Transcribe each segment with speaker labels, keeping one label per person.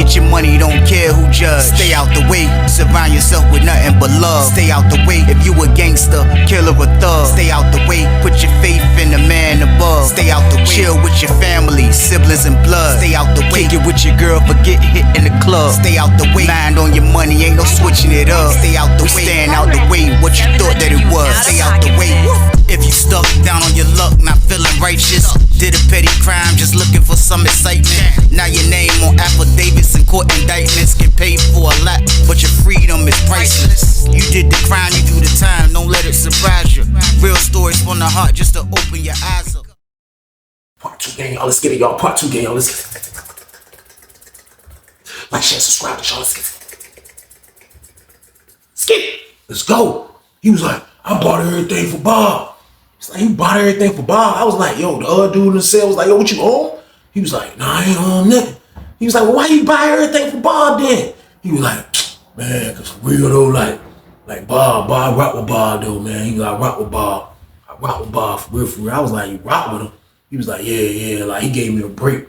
Speaker 1: Get your money, don't care who judge. Stay out the way, surround yourself with nothing but love. Stay out the way, if you a gangster, killer or thug. Stay out the way, put your faith in the man above. Stay out the way, chill with your family, siblings and blood. Stay out the way, kick it with your girl, forget hit in the club. Stay out the way, mind on your money, ain't no switching it up. Stay out the way, stand out the way, what you thought that it was. Stay out the way. If you stuck down on your luck, not feeling righteous, did a petty crime, just looking for some excitement. Now your name on affidavits and court indictments, get paid for a lot, but your freedom is priceless. You did the crime, you do the time, don't let it surprise you. Real stories from the heart, just to open your eyes up.
Speaker 2: Part 2 gang, y'all, let's get it, y'all. Part 2 gang, y'all, let's get it. Like, share, subscribe to y'all, let's get it. Let's get it. Let's go. He was like, I bought everything for Bob. He's like, you bought everything for Bob? I was like, yo, the other dude in the cell was like, yo, what you own? He was like, nah, I ain't own nothing. He was like, well, why you buy everything for Bob then? He was like, man, cause for real though, like Bob rock with Bob though, man. He got rock with Bob. I rock with Bob for real, for real. I was like, you rock with him? He was like, yeah, like he gave me a break.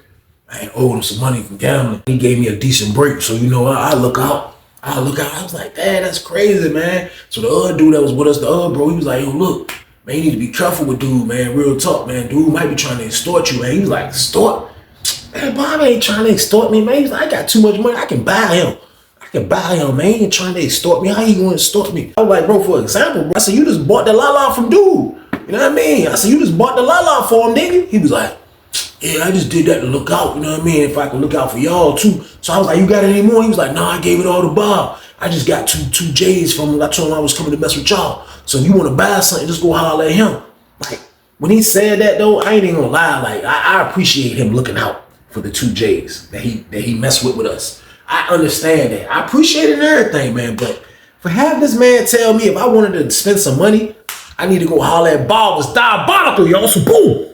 Speaker 2: I ain't owed him some money from gambling. He gave me a decent break, so you know, I look out. I was like, damn, that's crazy, man. So the other dude that was with us, the other bro, he was like, yo, look, man, you need to be careful with dude, man. Real talk, man. Dude might be trying to extort you, man. He was like, extort? Man, Bob ain't trying to extort me, man. He's like, I got too much money. I can buy him. Man. He ain't trying to extort me. How you gonna extort me? I was like, bro, for example, bro. I said, you just bought the la-la from dude. You know what I mean? I said, you just bought the la-la for him, didn't you? He was like, yeah, I just did that to look out. You know what I mean? If I can look out for y'all too. So I was like, you got it anymore? He was like, no, I gave it all to Bob. I just got two J's from him. I told him I was coming to mess with y'all. So if you want to buy something, just go holler at him. Like, when he said that though, I ain't even gonna lie. Like, I appreciate him looking out for the 2 J's that he messed with us. I understand that. I appreciate it and everything, man. But for having this man tell me if I wanted to spend some money, I need to go holler at Bob was diabolical, y'all. So boom.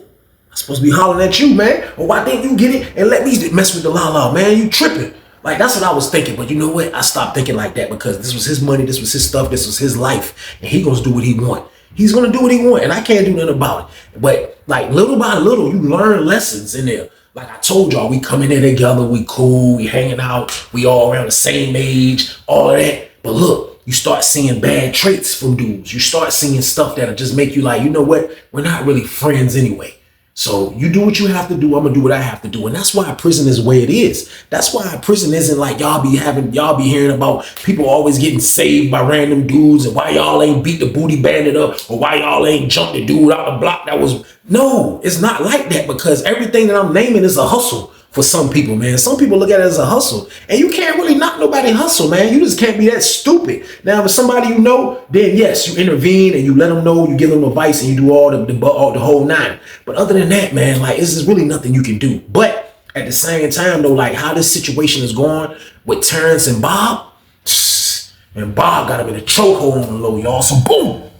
Speaker 2: I'm supposed to be hollering at you, man. Or why didn't you get it and let me mess with the la-la, man? You tripping. Like, that's what I was thinking. But you know what? I stopped thinking like that because this was his money. This was his stuff. This was his life. And he gonna do what he want. He's gonna do what he want. And I can't do nothing about it. But like little by little, you learn lessons in there. Like I told y'all, we come in there together. We cool. We hanging out. We all around the same age. All of that. But look, you start seeing bad traits from dudes. You start seeing stuff that'll just make you like, you know what? We're not really friends anyway. So you do what you have to do. I'm gonna do what I have to do. And that's why prison is the way it is. That's why prison isn't like y'all be hearing about people always getting saved by random dudes and why y'all ain't beat the booty bandit up or why y'all ain't jumped the dude out the block that was. No, it's not like that because everything that I'm naming is a hustle for some people, man. Some people look at it as a hustle and you can't really knock nobody hustle, man. You just can't be that stupid. Now, if it's somebody you know, then yes, you intervene and you let them know, you give them advice and you do all the whole 9. But other than that, man, like this is really nothing you can do. But at the same time though, like how this situation is going with Terrence and Bob, and Bob got him in a chokehold on the low, y'all. So boom,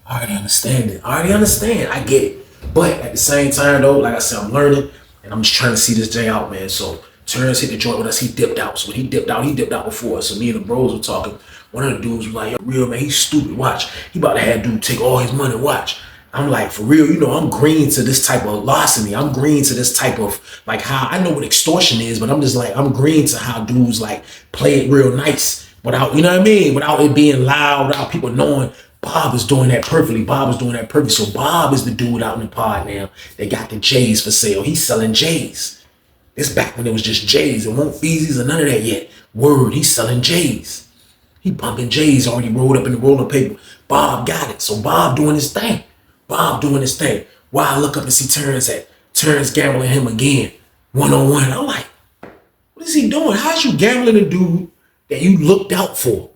Speaker 2: I already understand it. I get it. But at the same time though, like I said, I'm learning. And I'm just trying to see this day out, man. So Terrence hit the joint with us. He dipped out. So when he dipped out before us. So me and the bros were talking. One of the dudes was like, yo, real man, he's stupid. Watch. He about to have dude take all his money. Watch. I'm like, for real, you know, I'm green to this type of larceny. I'm green to this type of, like, how I know what extortion is, but I'm just like, I'm green to how dudes, like, play it real nice without, you know what I mean? Without it being loud, without people knowing. Bob is doing that perfectly. So Bob is the dude out in the pod now. They got the J's for sale. He's selling J's. It's back when it was just J's. It won't Feezies or none of that yet. Word, he's selling J's. He bumping J's already rolled up in the roller paper. Bob got it. So Bob doing his thing. Why I look up and see Terrence gambling him again. One-on-one. I'm like, what is he doing? How's you gambling a dude that you looked out for?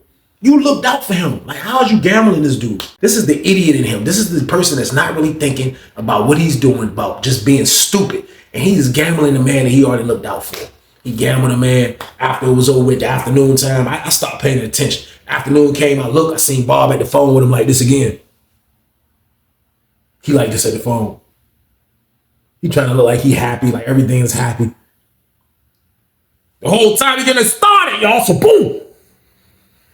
Speaker 2: You looked out for him. Like, how is you gambling this dude? This is the idiot in him. This is the person that's not really thinking about what he's doing, about just being stupid. And he's gambling the man that he already looked out for. He gambled the man after it was over with the afternoon time. I stopped paying attention. Afternoon came, I seen Bob at the phone with him like this again. He like this at the phone. He trying to look like he happy, like everything is happy. The whole time he getting started, y'all, so boom.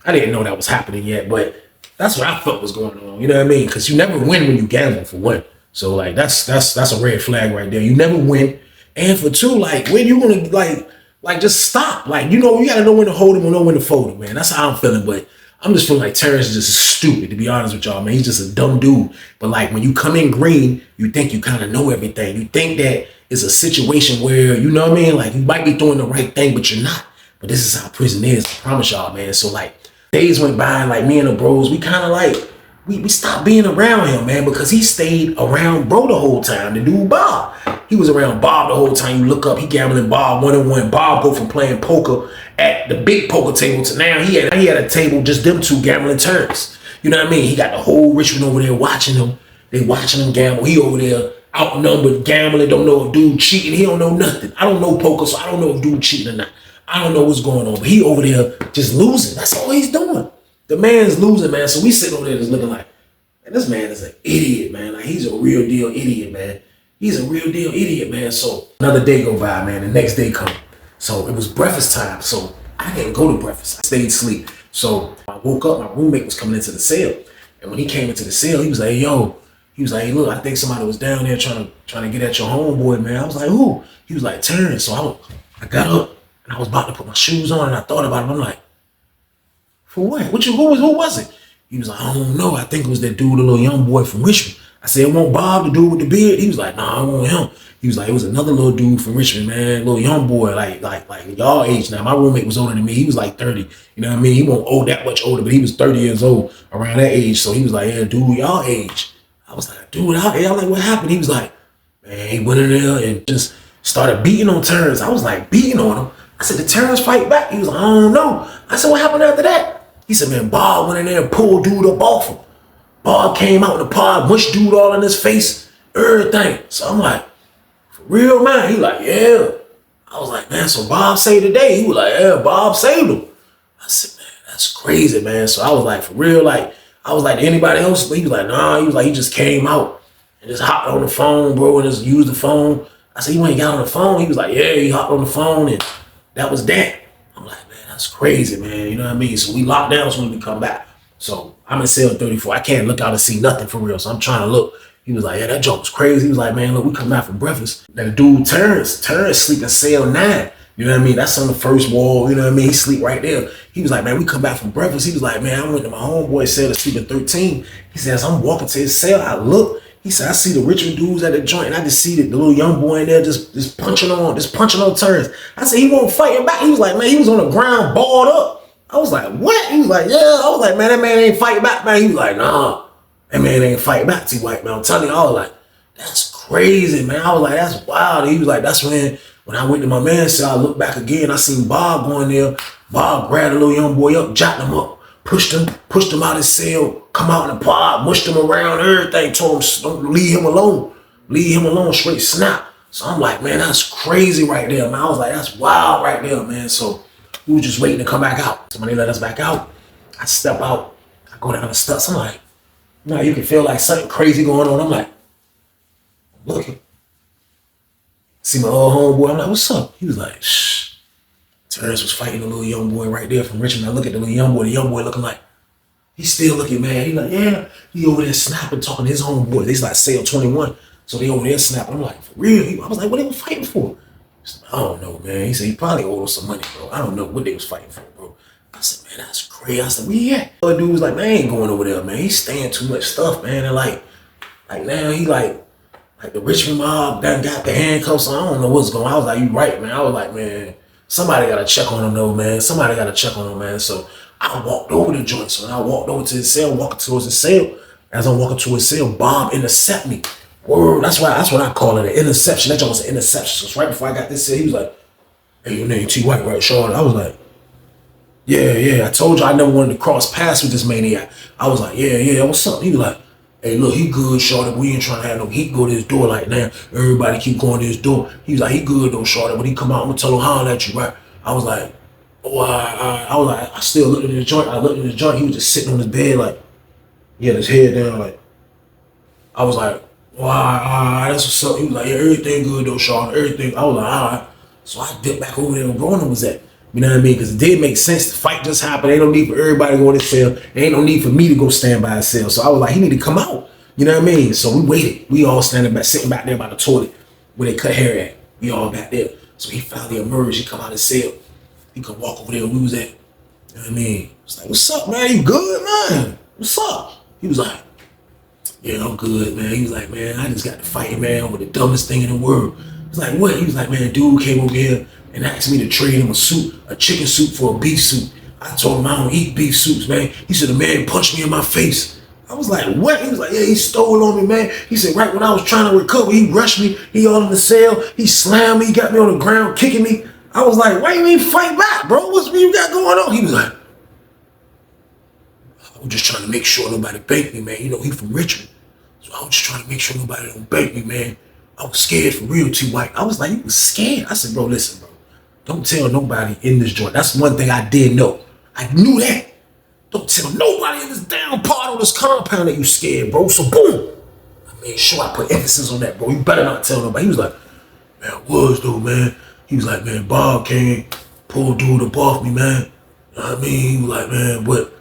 Speaker 2: I didn't know that was happening yet, but that's what I felt was going on. You know what I mean? Because you never win when you gamble, for one. So like that's a red flag right there. You never win. And for two, like when you gonna like Like, just stop. Like, you gotta know when to hold him and know when to fold him, man. That's how I'm feeling. But I'm just feeling like Terrence is just stupid, to be honest with y'all, man. He's just a dumb dude. But like, when you come in green, you think you kind of know everything. You think that it's a situation where, you know what I mean? Like, you might be doing the right thing, but you're not. But this is how prison is, I promise y'all, man. So like, days went by, and like me and the bros, we kind of like, we stopped being around him, man, because he stayed around bro the whole time. The dude Bob, he was around Bob the whole time. You look up, he gambling Bob 1-on-1. Bob go from playing poker at the big poker table to now he had a table, just them two gambling turns. You know what I mean? He got the whole Richmond over there watching him. They watching him gamble. He over there outnumbered, gambling. Don't know if dude cheating. He don't know nothing. I don't know poker, so I don't know if dude cheating or not. I don't know what's going on, but he over there just losing. That's all he's doing. The man's losing, man. So we sitting over there just looking like, man, this man is an idiot, man. Like, he's a real deal idiot, man. He's a real deal idiot, man. So another day go by, man. The next day come. So it was breakfast time. So I didn't go to breakfast. I stayed asleep. So I woke up. My roommate was coming into the cell. And when he came into the cell, he was like, hey, yo. He was like, hey, look, I think somebody was down there trying to get at your homeboy, man. I was like, who? He was like, Terrence. So I got up and I was about to put my shoes on and I thought about it. I'm like, for what? Who was it? He was like, I don't know. I think it was that dude, the little young boy from Richmond. I said, it won't Bob, the dude with the beard? He was like, nah, I want him. He was like, it was another little dude from Richmond, man. Little young boy, like y'all age now. My roommate was older than me. He was like 30. You know what I mean? He wasn't that much older, but he was 30 years old around that age. So he was like, yeah, dude, y'all age. I was like, dude, I'm like, what happened? He was like, man, he went in there and just started beating on Terrence. I was like, beating on him? I said, did Terrence fight back? He was like, I don't know. I said, what happened after that? He said, man, Bob went in there and pulled dude up off him. Bob came out in the pod, mushed dude all in his face, everything. So I'm like, for real, man? He like, yeah. I was like, man, so Bob saved the day? He was like, yeah, Bob saved him. I said, man, that's crazy, man. So I was like, for real, like, I was like, anybody else? He was like, nah. He was like, he just came out and just hopped on the phone, bro, and just used the phone. I said, you ain't got on the phone? He was like, yeah, he hopped on the phone, and that was that. I'm like, man, that's crazy, man. You know what I mean? So we locked down as soon as we come back. So I'm in cell 34. I can't look out and see nothing for real. So I'm trying to look. He was like, yeah, that joke was crazy. He was like, man, look, we come back from breakfast. That dude, Terrence sleep in cell 9. You know what I mean? That's on the first wall. You know what I mean? He sleep right there. He was like, man, we come back from breakfast. He was like, man, I went to my homeboy's cell to sleep at 13. He says, I'm walking to his cell. I look. He said, I see the Richmond dudes at the joint, and I just see the little young boy in there just punching on Terrence. I said, he won't fight back. He was like, man, he was on the ground, balled up. I was like, what? He was like, yeah. I was like, man, that man ain't fighting back, man. He was like, nah, that man ain't fighting back, T-White, man. I'm telling you, I was like, that's crazy, man. I was like, that's wild. He was like, that's when I went to my man's cell, I looked back again, I seen Bob going there. Bob grabbed the little young boy up, jacked him up, pushed him out his cell, come out in the pod, mushed him around, everything, told him, don't leave him alone, straight snap. So I'm like, man, that's crazy right there, man. I was like, that's wild right there, man. So we were just waiting to come back out. So when they let us back out, I step out, I go down the steps. I'm like, you know, you can feel like something crazy going on. I'm like, looking. See my old homeboy, I'm like, what's up? He was like, shh. Terrence was fighting the little young boy right there from Richmond. I look at the little young boy looking like, he's still looking mad. He like, yeah. He over there snapping, talking to his homeboy. They like cell 21. So they over there snapping. I'm like, for real? I was like, what they were fighting for? I don't know, man. He said he probably owed us some money, bro. I don't know what they was fighting for, bro. I said, man, that's crazy. I said, where he at? The dude was like, man, I ain't going over there, man. He's staying too much stuff, man. And like now he like the Richmond mob done got the handcuffs. So I don't know what's going on. I was like, you right, man. I was like, man, somebody got to check on him, though, man. Somebody got to check on him, man. So I walked over the joint. So when I walked over to his cell, walking towards his cell, as I'm walking to his cell, Bob intercept me. Word, that's what I call it, an interception. That joint was an interception. So right before I got this cell, he was like, hey, your name T. White, right, Sean? I was like, yeah. I told you I never wanted to cross paths with this maniac. I was like, yeah, what's up? He was like, hey, look, he good, Shorty. We ain't trying to have no, he can go to his door like now. Everybody keep going to his door. He was like, he good though, Shorty. When he come out, I'm gonna tell him holler at you, right? I was like, oh, I was like, I still looked at the joint. I looked at the joint. He was just sitting on his bed, like, he had his head down, like, I was like, wow, that's what's up. He was like, yeah, everything good though, Shorty. Everything. I was like, all right. So I dipped back over there where Ronan was at. You know what I mean? Because it did make sense. The fight just happened. Ain't no need for everybody to go in his cell. There ain't no need for me to go stand by his cell. So I was like, he need to come out. You know what I mean? So we waited. We all sitting back there by the toilet where they cut hair at. We all back there. So he finally emerged. He come out of his cell. He come walk over there where we was at. You know what I mean? It's like, what's up, man? You good, man? What's up? He was like, yeah, I'm good, man. He was like, man, I just got to fight, man, over the dumbest thing in the world. I was like, what? He was like, man, dude came over here and asked me to trade him a chicken soup for a beef soup. I told him I don't eat beef soups, man. He said, the man punched me in my face. I was like, what? He was like, yeah, he stole on me, man. He said, right when I was trying to recover, he rushed me. He all in the cell. He slammed me. He got me on the ground, kicking me. I was like, why you ain't fight back, bro? What's you got going on? He was like, I was just trying to make sure nobody banked me, man. You know, he from Richmond. So I was just trying to make sure nobody don't bank me, man. I was scared for real, T-White. I was like, you was scared? I said, bro, listen, bro. Don't tell nobody in this joint. That's one thing I did know. I knew that. Don't tell nobody in this damn part of this compound that you scared, bro. So boom. I made sure I put emphasis on that, bro. You better not tell nobody. He was like, man, it was though, man. He was like, man, Bob came, pulled dude up off me, man. You know what I mean? He was like, man, what?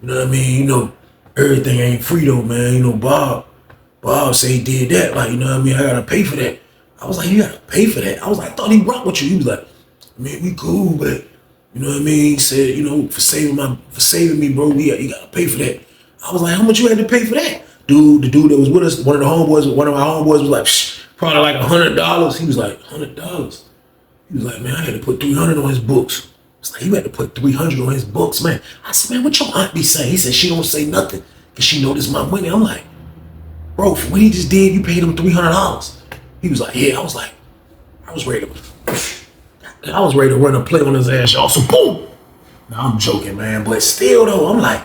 Speaker 2: You know what I mean? You know, everything ain't free though, man. You know, Bob say he did that. Like, you know what I mean? I gotta pay for that. I was like, you gotta pay for that? I was like, I thought he rocked with you. He was like, man, we cool, but you know what I mean? He said, you know, for saving me, bro, you gotta pay for that. I was like, how much you had to pay for that? Dude, the dude that was with us, one of my homeboys was like, probably like $100. He was like, $100. He was like, man, I had to put 300 on his books. It's like, you had to put 300 on his books, man. I said, man, what your aunt be saying? He said, she don't say nothing because she know this is my money. I'm like, bro, for what he just did, you paid him $300. He was like, yeah. I was ready to run a play on his ass, y'all. So boom. Now I'm joking, man. But still though, I'm like,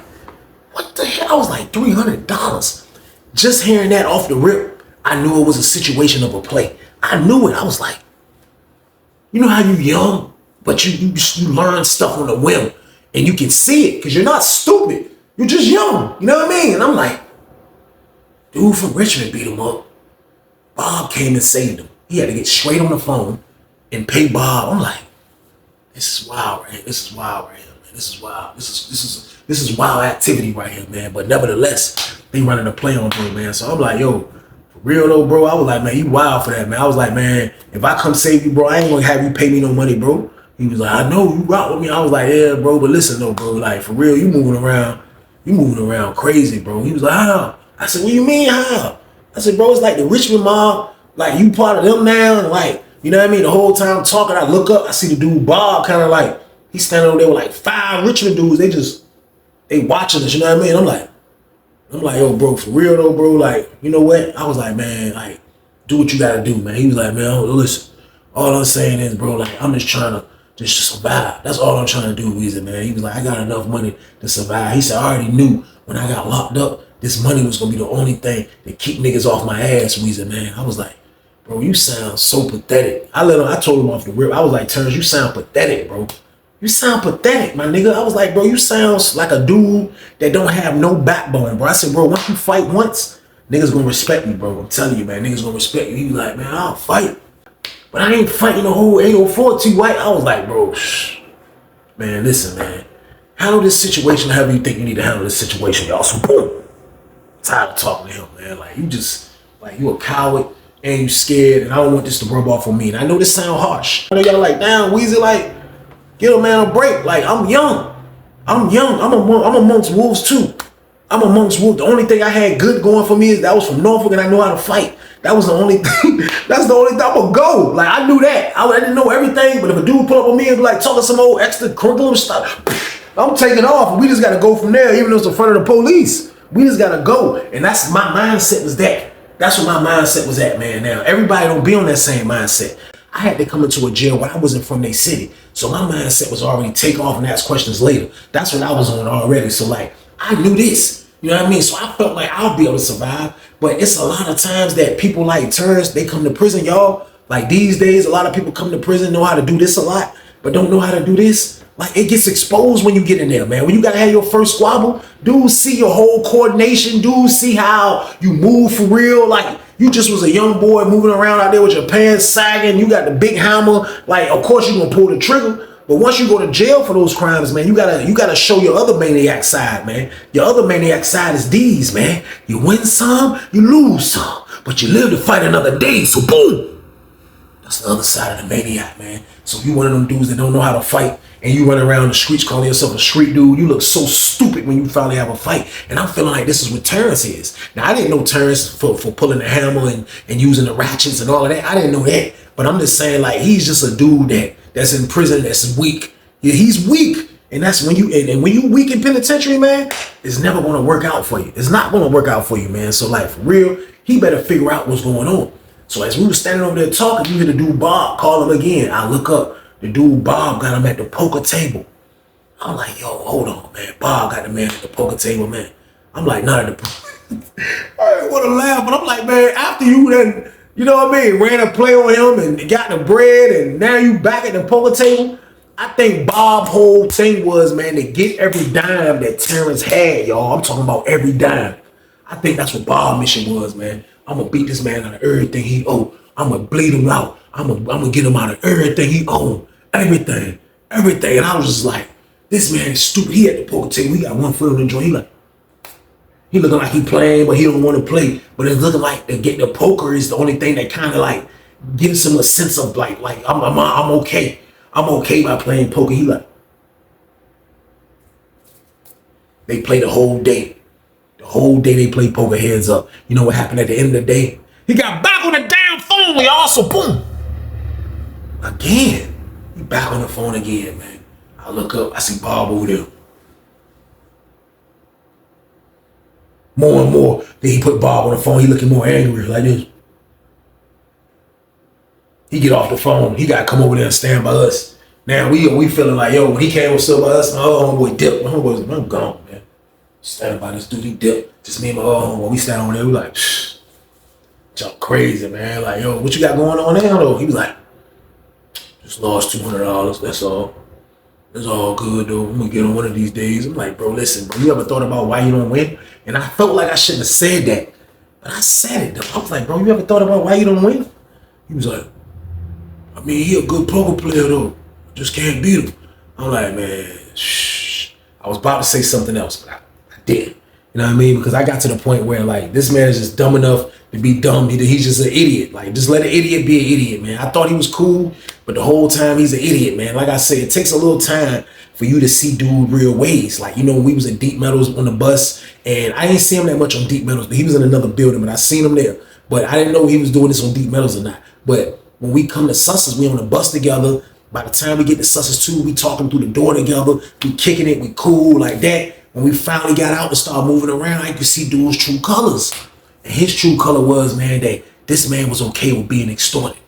Speaker 2: what the hell? I was like, $300. Just hearing that off the rip, I knew it was a situation of a play. I knew it. I was like, you know how you young, but you learn stuff on a whim and you can see it because you're not stupid. You're just young. You know what I mean? And I'm like, dude from Richmond beat him up. Bob came and saved him. He had to get straight on the phone and pay Bob. I'm like, this is wild, right? This is wild right here, man. This is wild. This is wild activity right here, man. But nevertheless, they running a play on me, man. So I'm like, yo, for real though, bro. I was like, man, you wild for that, man. I was like, man, if I come save you, bro, I ain't gonna have you pay me no money, bro. He was like, I know you rock with me. I was like, yeah, bro, but listen though, bro, like for real, you moving around crazy, bro. He was like, how? I said, what you mean, how? I said, bro, it's like the Richmond mob, like you part of them now, and like, you know what I mean? The whole time talking, I look up, I see the dude Bob kind of like, he's standing over there with like 5 Richmond dudes. They watching us, you know what I mean? I'm like, yo, bro, for real though, bro, like, you know what? I was like, man, like, do what you gotta do, man. He was like, man, listen, all I'm saying is, bro, like, I'm just trying to just survive. That's all I'm trying to do, Weezy, man. He was like, I got enough money to survive. He said, I already knew when I got locked up, this money was gonna be the only thing that keep niggas off my ass, Weezy, man. I was like, bro, you sound so pathetic. I told him off the rip. I was like, Terrence, you sound pathetic, bro. You sound pathetic, my nigga. I was like, bro, you sound like a dude that don't have no backbone, bro. I said, bro, once you fight once, niggas gonna respect you, bro. I'm telling you, man, niggas gonna respect you. He was like, man, I'll fight. But I ain't fighting the whole 804 T-White. I was like, bro, man, listen, man. Handle this situation however you think you need to handle this situation, y'all. So boom. Tired of talking to him, man. Like, you a coward and you scared, and I don't want this to rub off on me. And I know this sound harsh. I know y'all like, damn, Weezy, like, get a man a break. Like, I'm young. I'm amongst wolves too. I'm amongst wolves. The only thing I had good going for me is that I was from Norfolk and I know how to fight. That was the only thing. That's the only thing. I'm gonna go. Like, I knew that. I didn't know everything, but if a dude pull up on me and be like talking some old extra curriculum stuff, I'm taking off. We just gotta go from there, even though it's in front of the police. We just gotta go. And that's my mindset was that. That's what my mindset was at, man. Now, everybody don't be on that same mindset. I had to come into a jail where I wasn't from their city. So my mindset was already take off and ask questions later. That's what I was on already. So like, I knew this, you know what I mean? So I felt like I'll be able to survive. But it's a lot of times that people like Terrence, they come to prison, y'all. Like these days, a lot of people come to prison, know how to do this a lot, but don't know how to do this. Like, it gets exposed when you get in there, man. When you gotta have your first squabble, dudes see your whole coordination. Dudes see how you move for real. Like, you just was a young boy moving around out there with your pants sagging. You got the big hammer. Like, of course you gonna pull the trigger. But once you go to jail for those crimes, man, you gotta show your other maniac side, man. Your other maniac side is these, man. You win some, you lose some, but you live to fight another day. So boom. That's the other side of the maniac, man. So if you one of them dudes that don't know how to fight and you run around the streets calling yourself a street dude, you look so stupid when you finally have a fight. And I'm feeling like this is what Terrence is. Now, I didn't know Terrence for pulling the hammer and using the ratchets and all of that. I didn't know that. But I'm just saying, like, he's just a dude that's in prison that's weak. Yeah, he's weak. And that's when and when you weak in penitentiary, man, it's never going to work out for you. It's not going to work out for you, man. So, like, for real, he better figure out what's going on. So as we were standing over there talking, you hear the dude Bob call him again. I look up. The dude Bob got him at the poker table. I'm like, yo, hold on, man. Bob got the man at the poker table, man. I'm like, not at the poker. I want to laugh, but I'm like, man, after you then, you know what I mean, ran a play on him and got the bread and now you back at the poker table. I think Bob's whole thing was, man, to get every dime that Terrence had, y'all. I'm talking about every dime. I think that's what Bob's mission was, man. I'm going to beat this man out of everything he owed. I'm going to bleed him out. I'm gonna get him out of everything he owned. Everything. And I was just like, this man is stupid. He at the poker table. He got one foot on the joint. He looking like he playing, but he don't want to play. But it's looking like the poker is the only thing that kind of like gives him a sense of like I'm okay. I'm okay by playing poker. He like, they play the whole day. The whole day they play poker heads up. You know what happened at the end of the day? He got back on the damn phone, y'all, so boom. Again. He back on the phone again, man. I look up, I see Bob over there. More and more, then he put Bob on the phone. He looking more angry, like this. He get off the phone. He got to come over there and stand by us. Now we feeling like, yo, when he came with by us, my other homeboy dipped. My homeboy was, I'm gone, man. Standing by this dude, he dipped. Just me and my other homeboy. We stand over there, we like, shh. Y'all crazy, man. Like, yo, what you got going on now, though? He was like, just lost $200. That's all. It's all good, though. I'm going to get on one of these days. I'm like, bro, listen, bro, you ever thought about why you don't win? And I felt like I shouldn't have said that. But I said it, though. I was like, bro, you ever thought about why you don't win? He was like, I mean, he a good poker player, though. Just can't beat him. I'm like, man, shh. I was about to say something else, but I didn't. You know what I mean? Because I got to the point where, like, this man is just dumb enough to be dumb. He's just an idiot. Like, just let an idiot be an idiot, man. I thought he was cool, but the whole time he's an idiot, man. Like I said, it takes a little time for you to see dude real ways. Like, you know, we was at Deep Metals on the bus, and I didn't see him that much on Deep Metals, but he was in another building, but I seen him there. But I didn't know he was doing this on Deep Metals or not. But when we come to Sussex, we on the bus together. By the time we get to Sussex 2, we talking through the door together. We kicking it, we cool like that. When we finally got out and started moving around, I could see dude's true colors. And his true color was, man, that this man was okay with being extorted.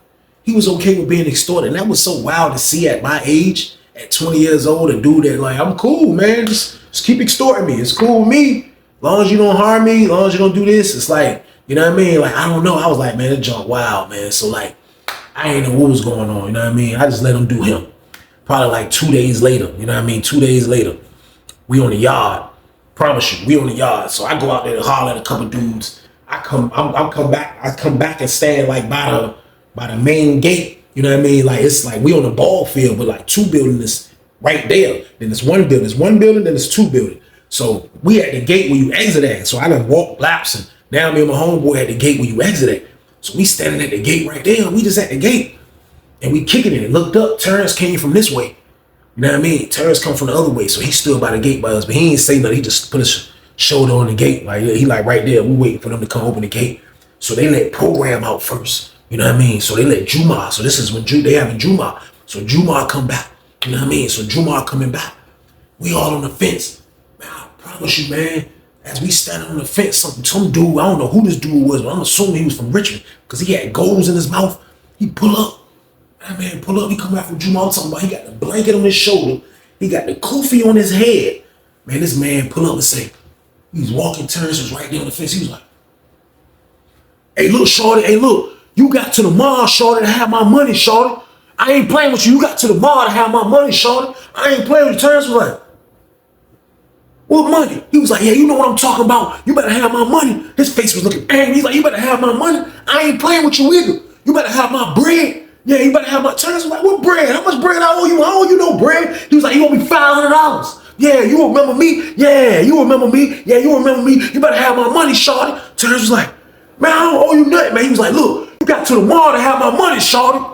Speaker 2: He was okay with being extorted. And that was so wild to see at my age, at 20 years old, a dude that like, I'm cool, man. Just keep extorting me. It's cool with me. As long as you don't harm me, as long as you don't do this, it's like, you know what I mean? Like, I don't know. I was like, man, that junk wild, man. So like, I ain't know what was going on, you know what I mean? I just let him do him. Probably like 2 days later, you know what I mean? 2 days later, we on the yard. Promise you, we on the yard. So I go out there and holler at a couple dudes. I come back and stand like by the main gate. You know what I mean? Like it's like we on the ball field, but like two buildings right there. Then there's one building. There's one building, then there's two buildings. So we at the gate where you exit at. So I done walked laps and now me and my homeboy at the gate where you exit at. So we standing at the gate right there. We just at the gate. And we kicking it and looked up. Terrence came from this way. You know what I mean? Terrence come from the other way. So he stood by the gate by us, but he ain't say nothing. He just put his shoulder on the gate. Like he like right there. We waiting for them to come open the gate. So they let Program out first. You know what I mean? So they let Juma. So this is when they having Juma. So Juma come back. You know what I mean? So Juma coming back. We all on the fence. Man, I promise you, man, as we standing on the fence, some dude, I don't know who this dude was, but I'm assuming he was from Richmond because he had goals in his mouth. He pull up. That man pull up, he come out from Juma. I'm talking about he got the blanket on his shoulder. He got the kufi on his head. Man, this man pull up and say, he's walking, Terrence was right there on the fence. He was like, hey, look, shorty, hey, look, you got to the mall, shorty, to have my money, shorty. I ain't playing with you. You got to the mall to have my money, shorty. I ain't playing with you. Terrence was like, what money? He was like, yeah, you know what I'm talking about. You better have my money. His face was looking angry. He's like, you better have my money. I ain't playing with you either. You better have my bread. Yeah, you better have my Terrence was like, what bread? How much bread I owe you? I owe you no bread. He was like, you owe me $500. Yeah, you remember me? Yeah, you remember me? Yeah, you remember me? You better have my money, shorty. Terrence was like, man, I don't owe you nothing, man. He was like, look, you got to the mall to have my money, shorty.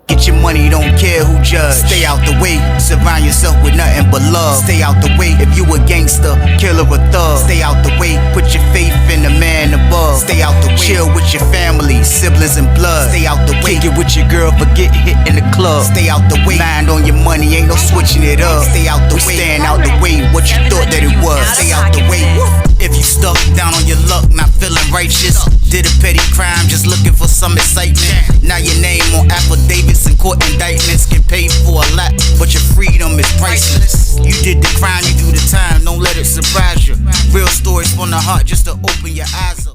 Speaker 1: Get your money, don't care who judge. Stay out the way, surround yourself with nothing but love. Stay out the way if you a gangster, killer or thug. Stay out the way, put your faith in the man above. Stay out the way, chill with your family, siblings and blood. Stay out the way, kick it with your girl, forget hit in the club. Stay out the way, mind on your money, ain't no switching it up. Stay out the way, stand out the way, what you thought that it was. Stay out the way. If you stuck down on your luck, not feeling righteous, did a petty crime, just looking for some excitement. Now your name on affidavits and court indictments, get paid for a lot, but your freedom is priceless. You did the crime, you do the time, don't let it surprise you. Real stories from the heart, just to open your eyes up.